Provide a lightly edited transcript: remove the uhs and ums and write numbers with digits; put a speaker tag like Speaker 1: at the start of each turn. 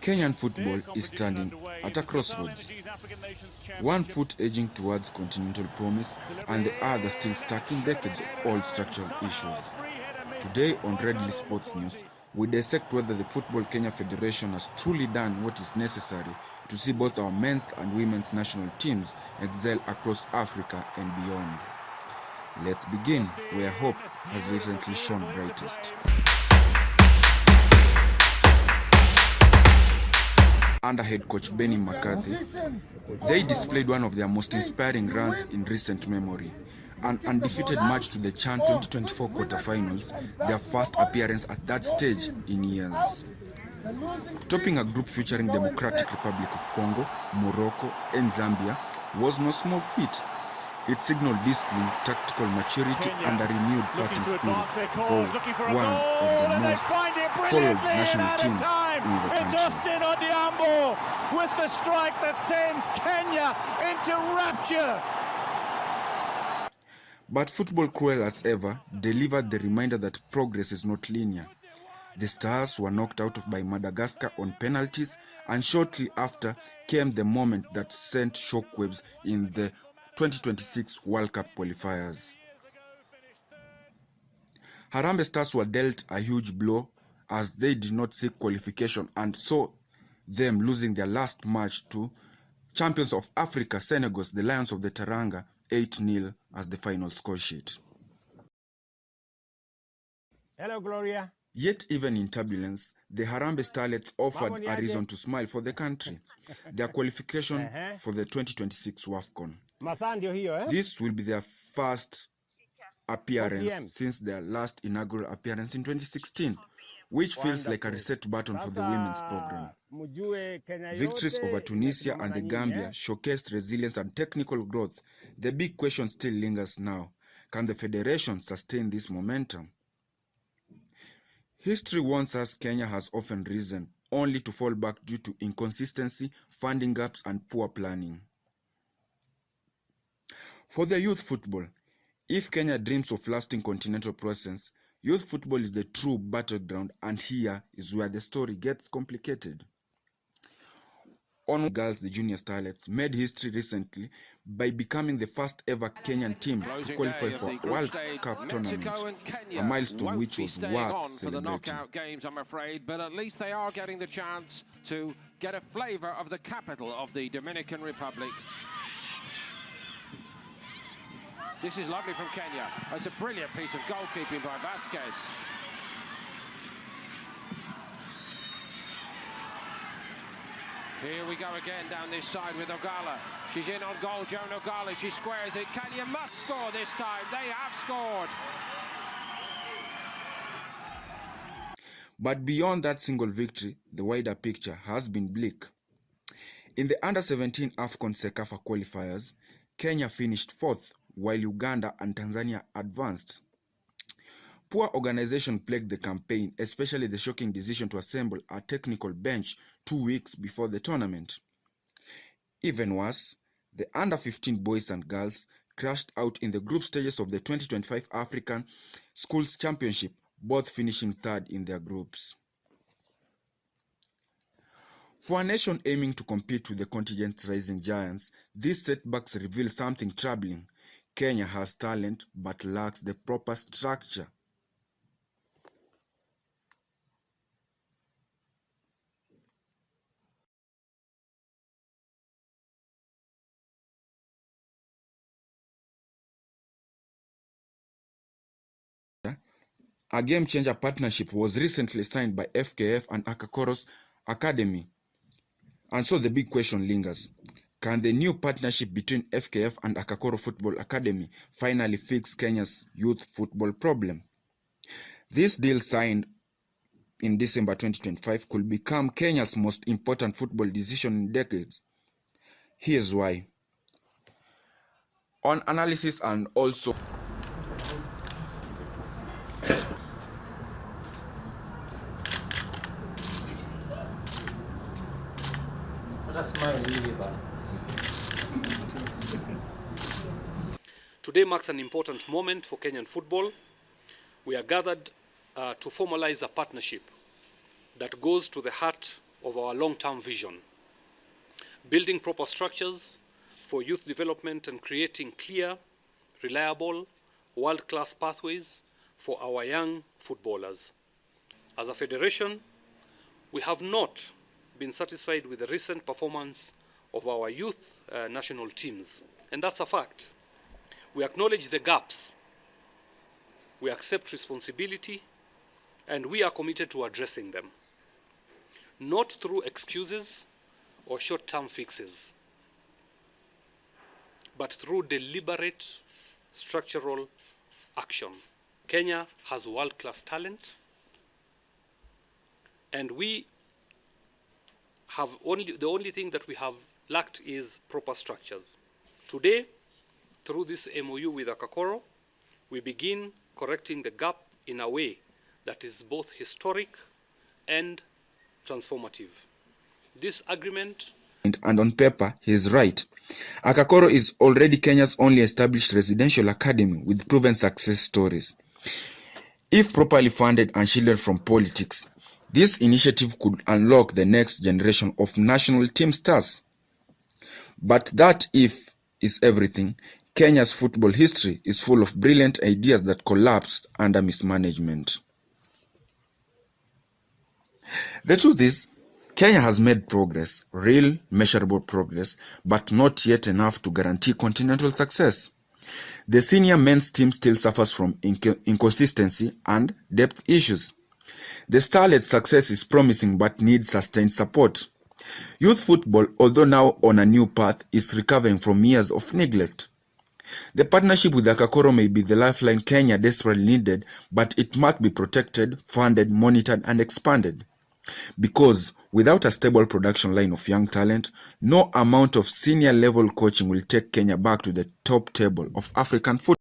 Speaker 1: Kenyan football is standing at a crossroads. One foot edging towards continental promise and the other still stuck in decades of old structural issues. Today on Redly Sports News, we dissect whether the Football Kenya Federation has truly done what is necessary to see both our men's and women's national teams excel across Africa and beyond. Let's begin where hope has recently shone brightest. Under head coach Benny McCarthy, they displayed one of their most inspiring runs in recent memory. An undefeated march to the CHAN 2024 quarterfinals, their first appearance at that stage in years. Topping a group featuring Democratic Republic of Congo, Morocco and Zambia was no small feat. It signaled discipline, tactical maturity and a renewed fighting spirit for one of the most followed national teams in the country.
Speaker 2: Justin Odhiambo with the strike that sends Kenya into rapture.
Speaker 1: But football, cruel as ever, delivered the reminder that progress is not linear. The Stars were knocked out by Madagascar on penalties, and shortly after came the moment that sent shockwaves in the 2026 World Cup qualifiers. Harambee Stars were dealt a huge blow as they did not seek qualification and saw them losing their last match to champions of Africa, Senegal, the Lions of the Teranga, 8-0 as the final score sheet.
Speaker 2: Hello, Gloria.
Speaker 1: Yet even in turbulence, the Harambee Starlets offered a reason to smile for the country, their qualification for the 2026 WAFCON. This will be their first appearance since their last inaugural appearance in 2016, which feels like a reset button for the women's program. Victories over Tunisia and the Gambia showcased resilience and technical growth. The big question still lingers now. Can the federation sustain this momentum? History warns us Kenya has often risen, only to fall back due to inconsistency, funding gaps and poor planning. For the youth football, if Kenya dreams of lasting continental presence, youth football is the true battleground, and here is where the story gets complicated. On girls, the Junior Starlets made history recently by becoming the first ever Kenyan team to qualify for a World Cup tournament, a milestone which was worth celebrating.
Speaker 3: Knockout games, I'm afraid, but at least they are getting the chance to get a flavour of the capital of the Dominican Republic. This is lovely from Kenya. That's a brilliant piece of goalkeeping by Vasquez. Here we go again down this side with Ogala. She's in on goal, Joan Ogala. She squares it. Kenya must score this time. They have scored.
Speaker 1: But beyond that single victory, the wider picture has been bleak. In the Under-17 AFCON CECAFA qualifiers, Kenya finished fourth, while Uganda and Tanzania advanced. Poor organization plagued the campaign, especially the shocking decision to assemble a technical bench 2 weeks before the tournament. Even worse, the Under-15 boys and girls crashed out in the group stages of the 2025 African Schools Championship, both finishing third in their groups. For a nation aiming to compete with the continent's rising giants, these setbacks reveal something troubling. Kenya has talent but lacks the proper structure. A game-changer partnership was recently signed by FKF and Akakoro's Academy. And so the big question lingers. Can the new partnership between FKF and Akakoro Football Academy finally fix Kenya's youth football problem? This deal, signed in December 2025, could become Kenya's most important football decision in decades. Here's why. On analysis and also
Speaker 4: Today marks an important moment for Kenyan football. We are gathered to formalize a partnership that goes to the heart of our long-term vision, building proper structures for youth development and creating clear, reliable, world-class pathways for our young footballers. As a federation, we have not been satisfied with the recent performance of our youth national teams, and that's a fact. We acknowledge the gaps, we accept responsibility, and we are committed to addressing them, not through excuses or short-term fixes, but through deliberate structural action. Kenya has world-class talent, and we have the only thing that we have lacked is proper structures. Today, through this MOU with Akakoro, we begin correcting the gap in a way that is both historic and transformative. This agreement...
Speaker 1: And on paper, he is right. Akakoro is already Kenya's only established residential academy with proven success stories. If properly funded and shielded from politics, this initiative could unlock the next generation of national team stars. But that if is everything. Kenya's football history is full of brilliant ideas that collapsed under mismanagement. The truth is, Kenya has made progress, real, measurable progress, but not yet enough to guarantee continental success. The senior men's team still suffers from inconsistency and depth issues. The starlet success is promising but needs sustained support. Youth football, although now on a new path, is recovering from years of neglect. The partnership with Akakoro may be the lifeline Kenya desperately needed, but it must be protected, funded, monitored, and expanded. Because without a stable production line of young talent, no amount of senior level coaching will take Kenya back to the top table of African football.